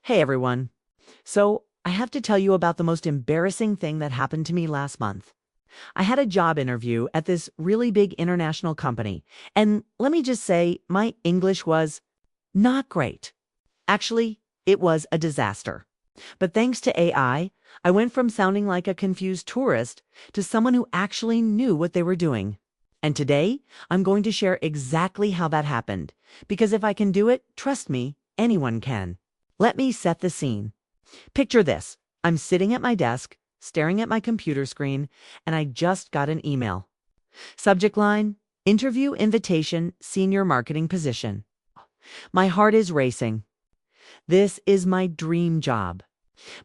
Hey everyone. So, I have to tell you about the most embarrassing thing that happened to me last month. I had a job interview at this really big international company, and let me just say, my English was not great. Actually, it was a disaster. But thanks to AI, I went from sounding like a confused tourist to someone who actually knew what they were doing. And today, I'm going to share exactly how that happened, because if I can do it, trust me, anyone can. Let me set the scene. Picture this. I'm sitting at my desk, staring at my computer screen, and I just got an email. Subject line, interview invitation, senior marketing position. My heart is racing. This is my dream job.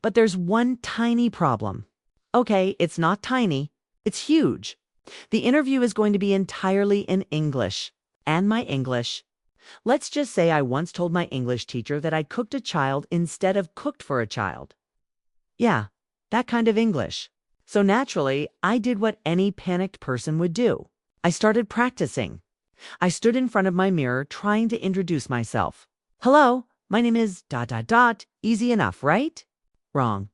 But there's one tiny problem. Okay, it's not tiny, it's huge. The interview is going to be entirely in English. And my English. Let's just say I once told my English teacher that I cooked a child instead of cooked for a child. Yeah, that kind of English. So naturally, I did what any panicked person would do. I started practicing. I stood in front of my mirror trying to introduce myself. Hello, my name is ... Easy enough, right? Wrong.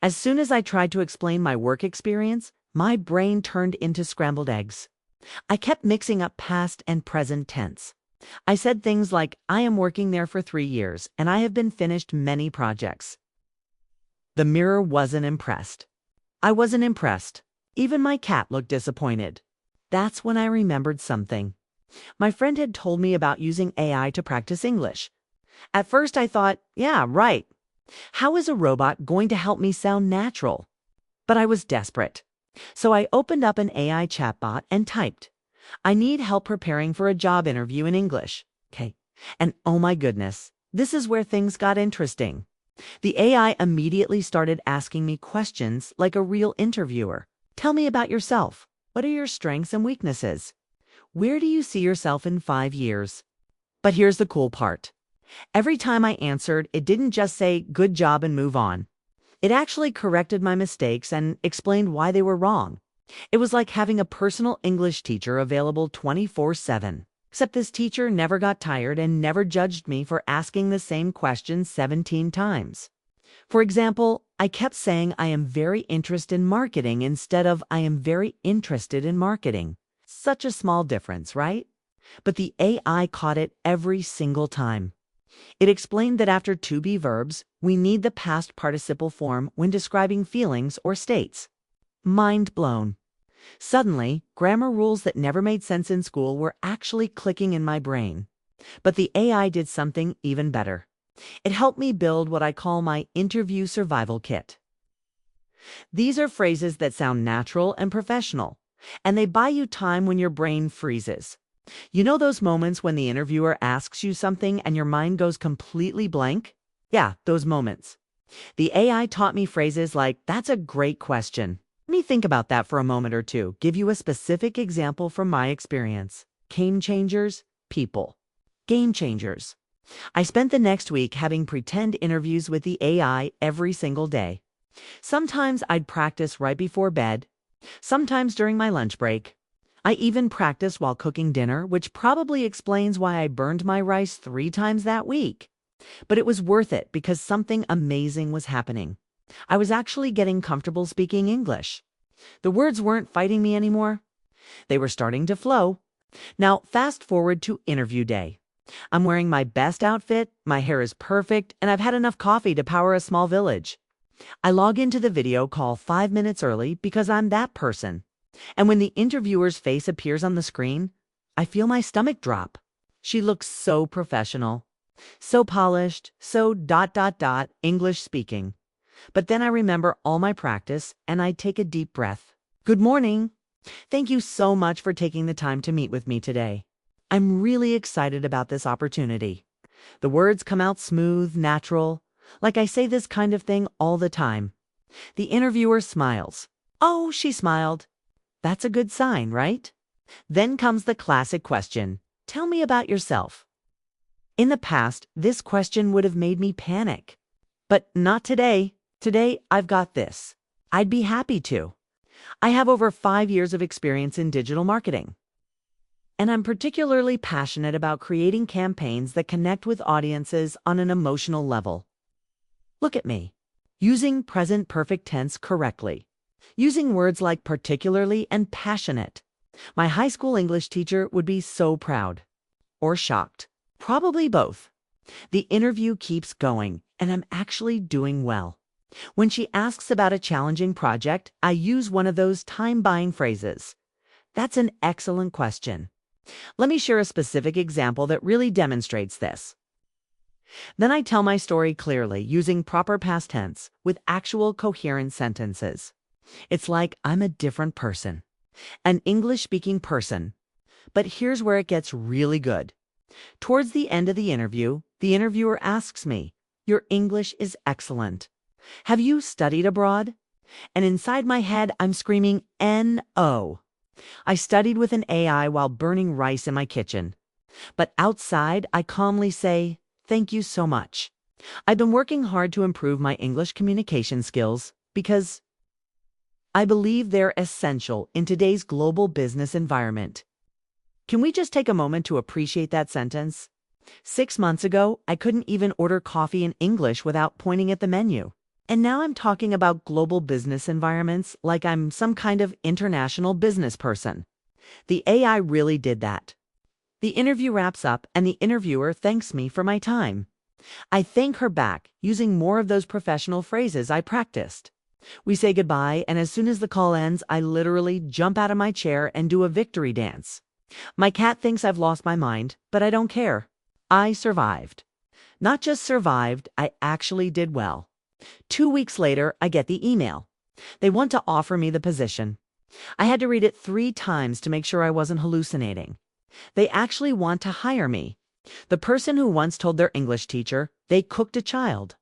As soon as I tried to explain my work experience, my brain turned into scrambled eggs. I kept mixing up past and present tense. I said things like, I am working there for 3 years, and I have been finished many projects. The mirror wasn't impressed. I wasn't impressed. Even my cat looked disappointed. That's when I remembered something. My friend had told me about using AI to practice English. At first I thought, yeah, right. How is a robot going to help me sound natural? But I was desperate. So I opened up an AI chatbot and typed, I need help preparing for a job interview in English. Okay. And oh my goodness, this is where things got interesting. The AI immediately started asking me questions like a real interviewer. Tell me about yourself. What are your strengths and weaknesses? Where do you see yourself in 5 years? But here's the cool part. Every time I answered, it didn't just say, good job and move on. It actually corrected my mistakes and explained why they were wrong. It was like having a personal English teacher available 24/7. Except this teacher never got tired and never judged me for asking the same question 17 times. For example, I kept saying I am very interested in marketing instead of I am very interested in marketing. Such a small difference, right? But the AI caught it every single time. It explained that after to be verbs, we need the past participle form when describing feelings or states. Mind blown. Suddenly, grammar rules that never made sense in school were actually clicking in my brain. But the AI did something even better. It helped me build what I call my interview survival kit. These are phrases that sound natural and professional, and they buy you time when your brain freezes. You know those moments when the interviewer asks you something and your mind goes completely blank? Yeah, those moments. The AI taught me phrases like, that's a great question. Let me think about that for a moment or two, give you a specific example from my experience. Game changers, people. Game changers. I spent the next week having pretend interviews with the AI every single day. Sometimes I'd practice right before bed, sometimes during my lunch break. I even practiced while cooking dinner, which probably explains why I burned my rice 3 times that week. But it was worth it because something amazing was happening. I was actually getting comfortable speaking English. The words weren't fighting me anymore. They were starting to flow. Now, fast forward to interview day. I'm wearing my best outfit, my hair is perfect, and I've had enough coffee to power a small village. I log into the video call 5 minutes early because I'm that person. And when the interviewer's face appears on the screen, I feel my stomach drop. She looks so professional, so polished, so ... English speaking. But then I remember all my practice and I take a deep breath. Good morning. Thank you so much for taking the time to meet with me today. I'm really excited about this opportunity. The words come out smooth, natural, like I say this kind of thing all the time. The interviewer smiles. Oh, she smiled. That's a good sign, right? Then comes the classic question. Tell me about yourself. In the past, this question would have made me panic. But not today. Today, I've got this. I'd be happy to. I have over 5 years of experience in digital marketing. And I'm particularly passionate about creating campaigns that connect with audiences on an emotional level. Look at me. Using present perfect tense correctly. Using words like particularly and passionate. My high school English teacher would be so proud. Or shocked. Probably both. The interview keeps going, and I'm actually doing well. When she asks about a challenging project, I use one of those time-buying phrases. That's an excellent question. Let me share a specific example that really demonstrates this. Then I tell my story clearly, using proper past tense, with actual coherent sentences. It's like I'm a different person. An English-speaking person. But here's where it gets really good. Towards the end of the interviewer asks me, "Your English is excellent. Have you studied abroad?" And inside my head, I'm screaming, "N-O. I studied with an AI while burning rice in my kitchen." But outside, I calmly say, "Thank you so much. I've been working hard to improve my English communication skills because I believe they're essential in today's global business environment." Can we just take a moment to appreciate that sentence? 6 months ago, I couldn't even order coffee in English without pointing at the menu. And now I'm talking about global business environments like I'm some kind of international business person. The AI really did that. The interview wraps up and the interviewer thanks me for my time. I thank her back using more of those professional phrases I practiced. We say goodbye, and as soon as the call ends, I literally jump out of my chair and do a victory dance. My cat thinks I've lost my mind, but I don't care. I survived. Not just survived, I actually did well. 2 weeks later, I get the email. They want to offer me the position. I had to read it 3 times to make sure I wasn't hallucinating. They actually want to hire me. The person who once told their English teacher they cooked a child.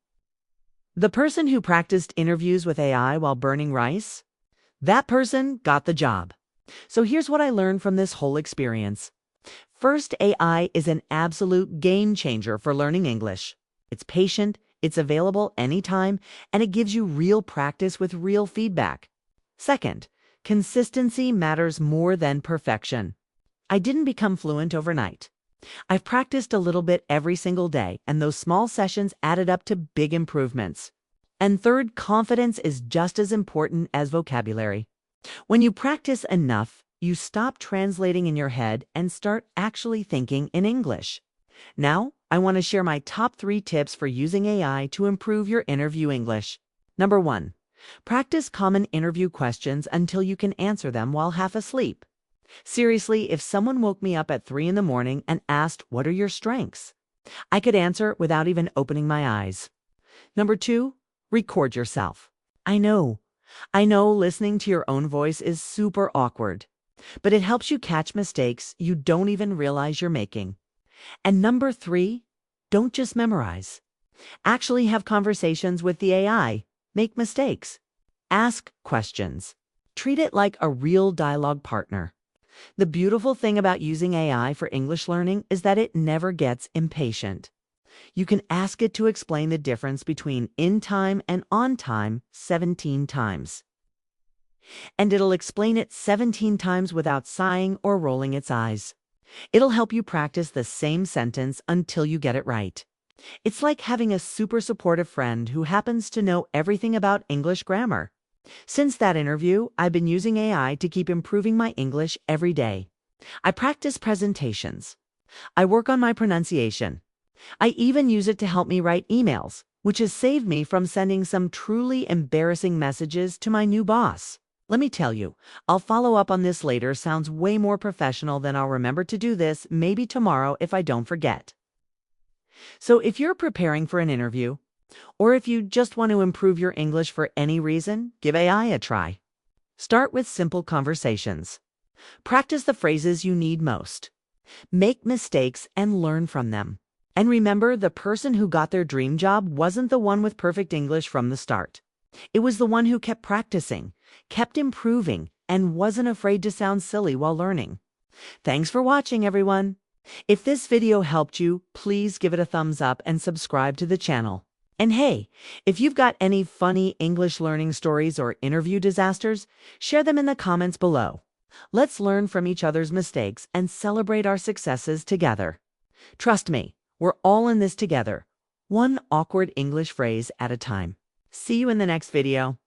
The person who practiced interviews with AI while burning rice? That person got the job. So here's what I learned from this whole experience. First, AI is an absolute game changer for learning English. It's patient, it's available anytime, and it gives you real practice with real feedback. Second, consistency matters more than perfection. I didn't become fluent overnight. I've practiced a little bit every single day, and those small sessions added up to big improvements. And third, confidence is just as important as vocabulary. When you practice enough, you stop translating in your head and start actually thinking in English. Now, I want to share my top 3 tips for using AI to improve your interview English. Number 1, practice common interview questions until you can answer them while half asleep. Seriously, if someone woke me up at 3 in the morning and asked, "What are your strengths?" I could answer without even opening my eyes. Number 2, record yourself. I know listening to your own voice is super awkward, but it helps you catch mistakes you don't even realize you're making. And number 3, don't just memorize. Actually have conversations with the AI. Make mistakes. Ask questions. Treat it like a real dialogue partner. The beautiful thing about using AI for English learning is that it never gets impatient. You can ask it to explain the difference between in time and on time 17 times. And it'll explain it 17 times without sighing or rolling its eyes. It'll help you practice the same sentence until you get it right. It's like having a super supportive friend who happens to know everything about English grammar. Since that interview, I've been using AI to keep improving my English every day. I practice presentations. I work on my pronunciation. I even use it to help me write emails, which has saved me from sending some truly embarrassing messages to my new boss. Let me tell you, I'll follow up on this later sounds way more professional than I'll remember to do this maybe tomorrow if I don't forget. So if you're preparing for an interview, or if you just want to improve your English for any reason, give AI a try. Start with simple conversations. Practice the phrases you need most. Make mistakes and learn from them. And remember, the person who got their dream job wasn't the one with perfect English from the start. It was the one who kept practicing, kept improving, and wasn't afraid to sound silly while learning. Thanks for watching, everyone. If this video helped you, please give it a thumbs up and subscribe to the channel. And hey, if you've got any funny English learning stories or interview disasters, share them in the comments below. Let's learn from each other's mistakes and celebrate our successes together. Trust me, we're all in this together. one awkward English phrase at a time. See you in the next video.